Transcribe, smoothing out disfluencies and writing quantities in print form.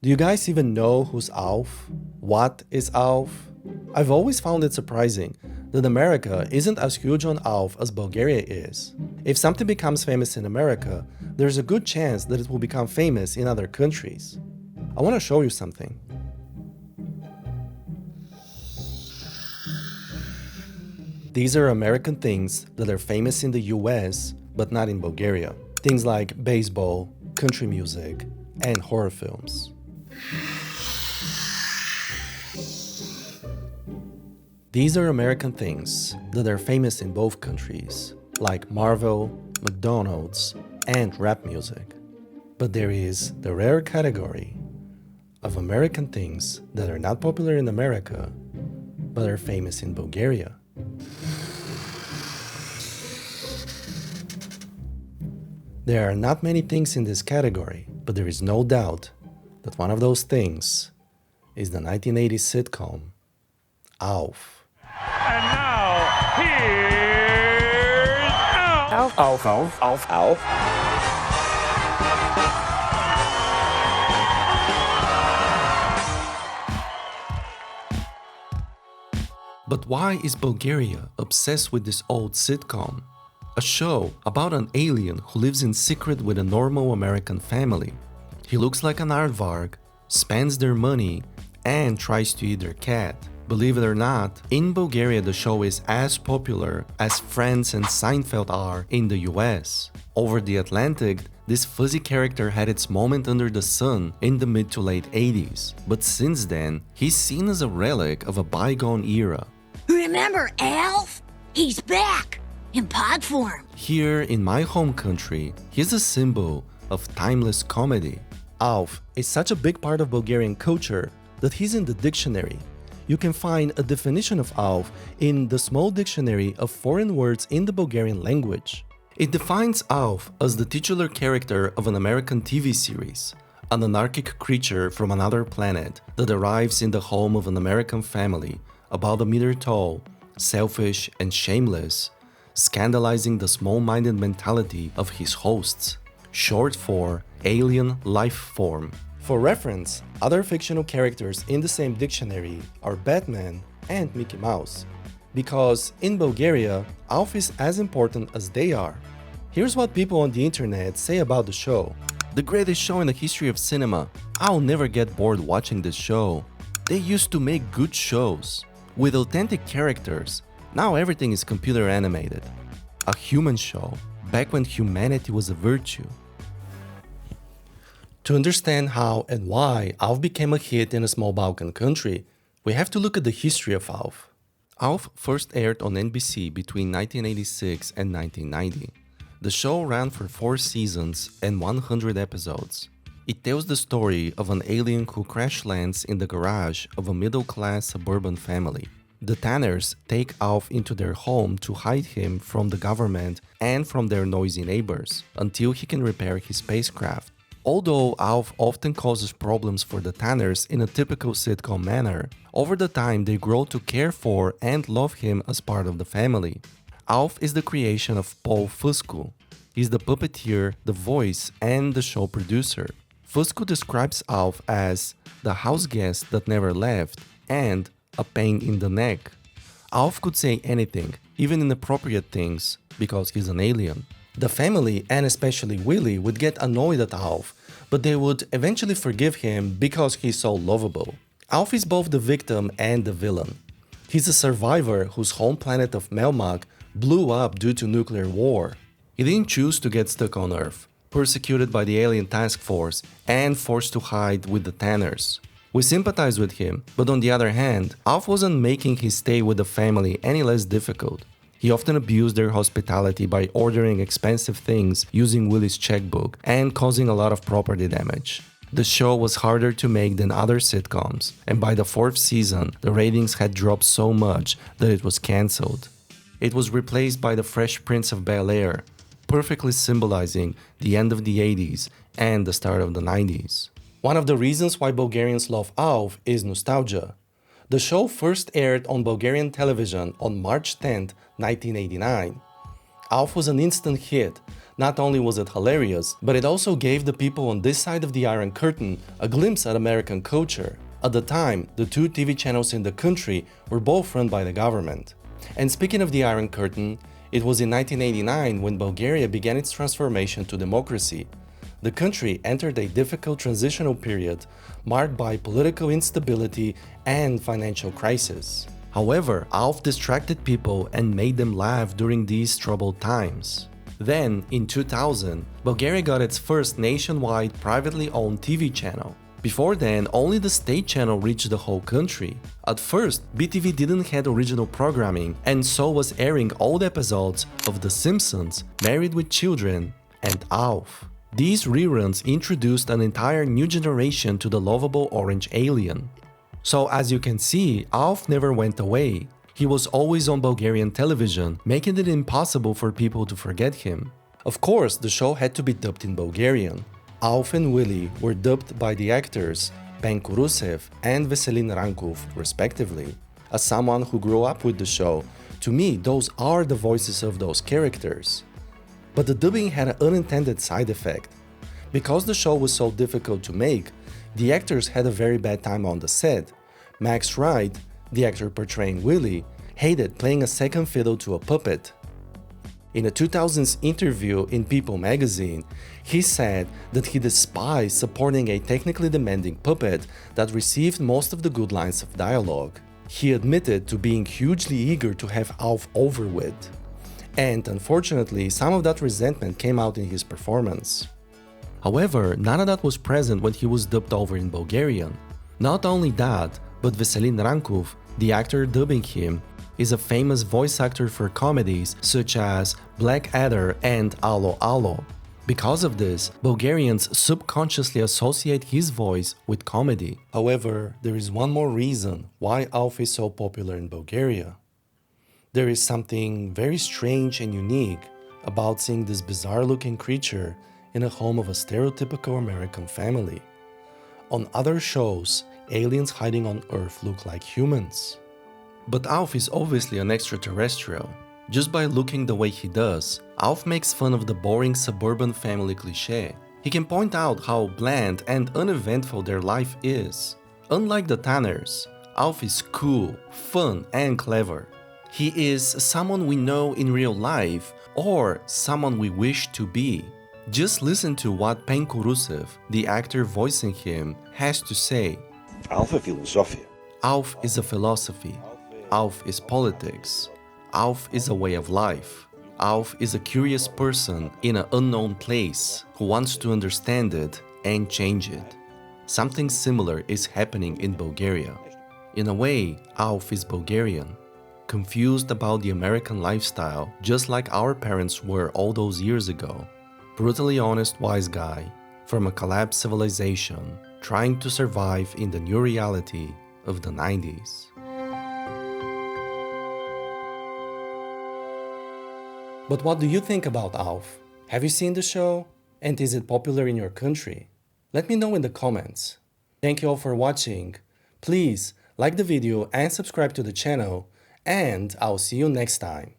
Do you guys even know who's Alf? What is Alf? I've always found it surprising that America isn't as huge on Alf as Bulgaria is. If something becomes famous in America, there's a good chance that it will become famous in other countries. I want to show you something. These are American things that are famous in the US, but not in Bulgaria. Things like baseball, country music, and horror films. These are American things that are famous in both countries, like Marvel, McDonald's, and rap music. But there is the rare category of American things that are not popular in America, but are famous in Bulgaria. There are not many things in this category, but there is no doubt that one of those things is the 1980s sitcom, Alf. And now, here's Alf. Alf, Alf, Alf, Alf. But why is Bulgaria obsessed with this old sitcom? A show about an alien who lives in secret with a normal American family. He looks like an aardvark, spends their money, and tries to eat their cat. Believe it or not, in Bulgaria the show is as popular as Friends and Seinfeld are in the US. Over the Atlantic, this fuzzy character had its moment under the sun in the mid to late 80s, but since then, he's seen as a relic of a bygone era. Remember Alf? He's back! In pod form. Here in my home country, he's a symbol of timeless comedy. Alf is such a big part of Bulgarian culture that he's in the dictionary. You can find a definition of Alf in the small dictionary of foreign words in the Bulgarian language. It defines Alf as the titular character of an American TV series, an anarchic creature from another planet that arrives in the home of an American family, about a meter tall, selfish and shameless, scandalizing the small-minded mentality of his hosts, short for alien life form. For reference, other fictional characters in the same dictionary are Batman and Mickey Mouse, because in Bulgaria, Alf is as important as they are. Here's what people on the internet say about the show. The greatest show in the history of cinema. I'll never get bored watching this show. They used to make good shows with authentic characters. Now everything is computer animated. A human show, back when humanity was a virtue. To understand how and why Alf became a hit in a small Balkan country, we have to look at the history of Alf. Alf first aired on NBC between 1986 and 1990. The show ran for 4 seasons and 100 episodes. It tells the story of an alien who crash lands in the garage of a middle-class suburban family. The Tanners take Alf into their home to hide him from the government and from their noisy neighbors until he can repair his spacecraft. Although Alf often causes problems for the Tanners in a typical sitcom manner, over the time they grow to care for and love him as part of the family. Alf is the creation of Paul Fusco. He's the puppeteer, the voice, and the show producer. Fusco describes Alf as the house guest that never left and a pain in the neck. Alf could say anything, even inappropriate things, because he's an alien. The family, and especially Willie, would get annoyed at Alf, but they would eventually forgive him because he's so lovable. Alf is both the victim and the villain. He's a survivor whose home planet of Melmac blew up due to nuclear war. He didn't choose to get stuck on Earth, persecuted by the alien task force and forced to hide with the Tanners. We sympathize with him, but on the other hand, Alf wasn't making his stay with the family any less difficult. He often abused their hospitality by ordering expensive things using Willie's checkbook and causing a lot of property damage. The show was harder to make than other sitcoms, and by the 4th season, the ratings had dropped so much that it was cancelled. It was replaced by The Fresh Prince of Bel-Air, perfectly symbolizing the end of the 80s and the start of the 90s. One of the reasons why Bulgarians love Alf is nostalgia. The show first aired on Bulgarian television on March 10, 1989. Alf was an instant hit, Not only was it hilarious, but it also gave the people on this side of the Iron Curtain a glimpse at American culture. At the time, the two TV channels in the country were both run by the government. And speaking of the Iron Curtain, it was in 1989 when Bulgaria began its transformation to democracy. The country entered a difficult transitional period marked by political instability and financial crisis. However, Alf distracted people and made them laugh during these troubled times. Then, in 2000, Bulgaria got its first nationwide privately owned TV channel. Before then, only the state channel reached the whole country. At first, BTV didn't have original programming and so was airing old episodes of The Simpsons, Married with Children, and Alf. These reruns introduced an entire new generation to the lovable orange alien. So as you can see, Alf never went away. He was always on Bulgarian television, making it impossible for people to forget him. Of course, the show had to be dubbed in Bulgarian. Alf and Willy were dubbed by the actors Penko Rusev and Veselin Rankov, respectively. As someone who grew up with the show, to me those are the voices of those characters. But the dubbing had an unintended side effect. Because the show was so difficult to make, the actors had a very bad time on the set. Max Wright, the actor portraying Willy, hated playing a second fiddle to a puppet. In a 2000s interview in People magazine, he said that he despised supporting a technically demanding puppet that received most of the good lines of dialogue. He admitted to being hugely eager to have Alf over with. And unfortunately, some of that resentment came out in his performance. However, none of that was present when he was dubbed over in Bulgarian. Not only that, but Veselin Rankov, the actor dubbing him, is a famous voice actor for comedies such as Blackadder and Alo Alo. Because of this, Bulgarians subconsciously associate his voice with comedy. However, there is one more reason why Alf is so popular in Bulgaria. There is something very strange and unique about seeing this bizarre-looking creature in a home of a stereotypical American family. On other shows, aliens hiding on Earth look like humans. But Alf is obviously an extraterrestrial. Just by looking the way he does, Alf makes fun of the boring suburban family cliché. He can point out how bland and uneventful their life is. Unlike the Tanners, Alf is cool, fun, and clever. He is someone we know in real life or someone we wish to be. Just listen to what Penko Rusev, the actor voicing him, has to say. Alf filosofia. Alf is a philosophy. Alf is politics. Alf is a way of life. Alf is a curious person in an unknown place who wants to understand it and change it. Something similar is happening in Bulgaria. In a way, Alf is Bulgarian, confused about the American lifestyle just like our parents were all those years ago. Brutally honest wise guy from a collapsed civilization trying to survive in the new reality of the 90s. But what do you think about Alf? Have you seen the show? And is it popular in your country? Let me know in the comments. Thank you all for watching. Please like the video and subscribe to the channel, and I'll see you next time.